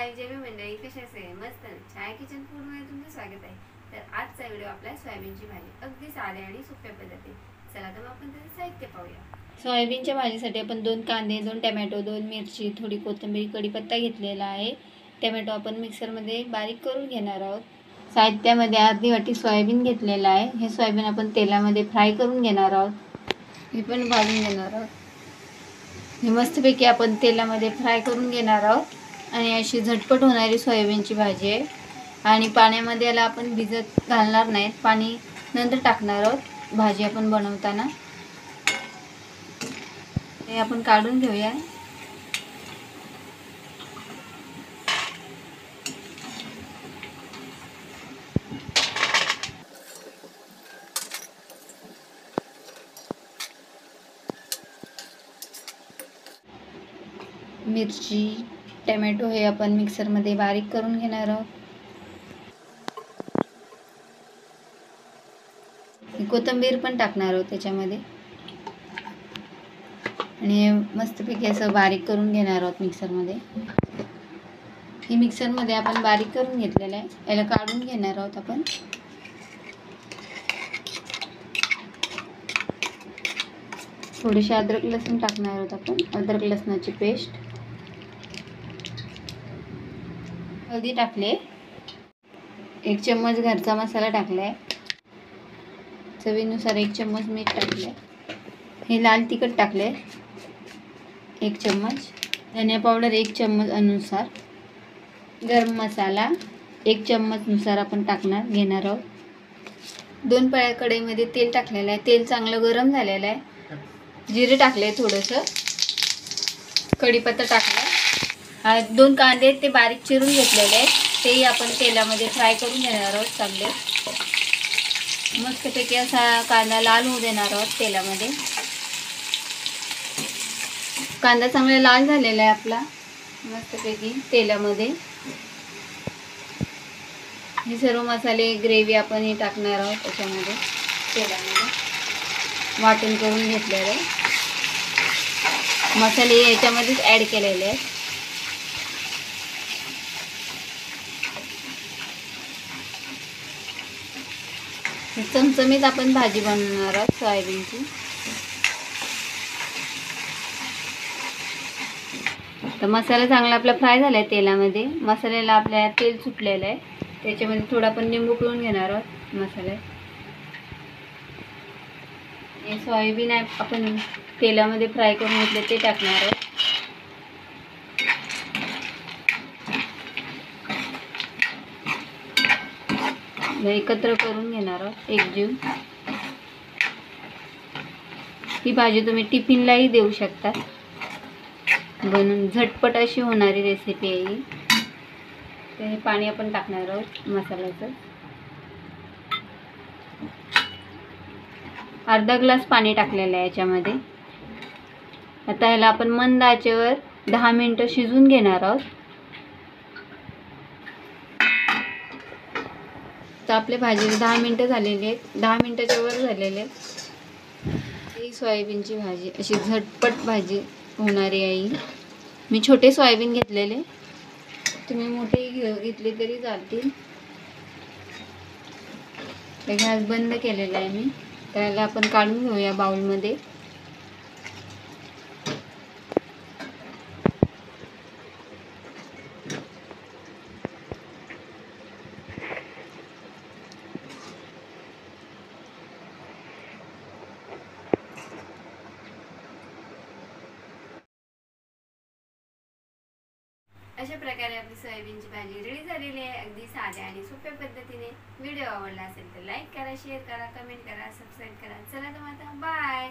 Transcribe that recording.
हाय जय मंडळी, कशा आहे? मस्त ना. छाया किचन फूड मध्ये तुमचं स्वागत आहे. तर आजचा व्हिडिओ आपला सोयाबीनची भाजी, अगदी साध्या आणि सोप्या पद्धतीने. चला तर मग आपण त्याचं साहित्य पाहूया. सोयाबीनच्या भाजीसाठी आपण 2 कांदे, 2 टोमॅटो, 2 मिरची, थोडी कोथिंबीर, कढीपत्ता घेतलेला आहे. टोमॅटो आपण मिक्सरमध्ये बारीक करून घेणार आहोत. साहित्यामध्ये अर्धी वाटी सोयाबीन घेतलेला आहे. हे सोयाबीन आपण तेलामध्ये फ्राय करून घेणार आहोत. हे पण भाजून घेणार आहोत. हे मस्तपैकी आपण तेलामध्ये फ्राय करून घेणार आहोत. आणि अशी झटपट होणारी सोयाबीनची भाजी आहे. आणि पाण्यामध्ये याला आपण भिजत घालणार नाहीत, पाणी नंतर टाकणार आहोत भाजी आपण बनवताना. हे आपण काढून घेऊया. मिरची, टोमॅटो हे आपण मिक्सरमध्ये बारीक करून घेणार आहोत. कोथिंबीर पण टाकणार आहोत त्याच्यामध्ये आणि मस्तपैकी असं बारीक करून घेणार आहोत मिक्सरमध्ये. हे मिक्सरमध्ये आपण बारीक करून घेतलेलं आहे. याला काढून घेणार आहोत आपण. थोडीशी अद्रक लसूण टाकणार आहोत आपण. अद्रक लसणाची पेस्ट. हळदी टाकले. 1 चम्मच घरचा मसाला टाकलाय. चवीनुसार 1 चम्मच मीठ टाकले. हे लाल तिखट टाकले 1 चम्मच. धनिया पावडर 1 चम्मच अनुसार. गरम मसाला 1 चम्मच नुसार आपण घेणार आहोत. 2 पळ्या कढईमध्ये तेल टाकलेलं आहे. तेल चांगलं गरम झालेलं आहे. जिरे टाकले थोडंसं. कढीपत्ता टाकला. 2 कांदे ते बारीक चिरून घेतलेले आहेत. तेही आपण तेलामध्ये फ्राय करून घेणार आहोत चांगले. मस्तपैकी असा कांदा लाल होऊ देणार आहोत तेलामध्ये. कांदा चांगला लाल झालेला आहे आपला मस्तपैकी तेलामध्ये. हे सर्व मसाले ग्रेव्ही आपण हे टाकणार आहोत त्याच्यामध्ये तेलामध्ये वाटण करून घेतलेले मसाले याच्यामध्येच ॲड केलेले आहेत. चमचमीत आपण भाजी बनवणार आहोत सोयाबीनची. तर मसाला चांगला आपला फ्राय झाला आहे तेलामध्ये. मसाल्याला आपल्या तेल सुटलेलं आहे. त्याच्यामध्ये थोडा आपण लिंबू पिळून घेणार आहोत मसाल्यात. हे सोयाबीन आपण तेलामध्ये फ्राय करून घेतले ते टाकणार आहोत. एकत्र करून घेणार आहोत एकजीव. ही भाजी तुम्ही टिफिनलाही देऊ शकता. बनवून झटपट अशी होणारी रेसिपी आहे ही. तर हे पाणी आपण टाकणार आहोत मसाल्याचं. अर्धा ग्लास पाणी टाकलेलं आहे याच्यामध्ये. आता ह्याला आपण मंद आचेवर 10 मिनिटं शिजवून घेणार आहोत. तर आपल्या भाजीला 10 मिनिटं झालेली आहेत. 10 मिनिटाच्या वर झालेले आहेत. ही सोयाबीनची भाजी अशी झटपट भाजी होणारी आहे. मी छोटे सोयाबीन घेतलेले, तुम्ही मोठे घेतले तरी चालतील. गॅस बंद केलेला आहे मी. त्याला आपण काढून घेऊया बाउलमध्ये. अशा प्रकारे आपली सोयाबीनची भाजी रेडी झालेली आहे, अगदी साध्या आणि सोप्या पद्धतीने. व्हिडिओ आवडला असेल तर लाईक करा, शेअर करा, कमेंट करा, सबस्क्राईब करा. चला तर आता बाय.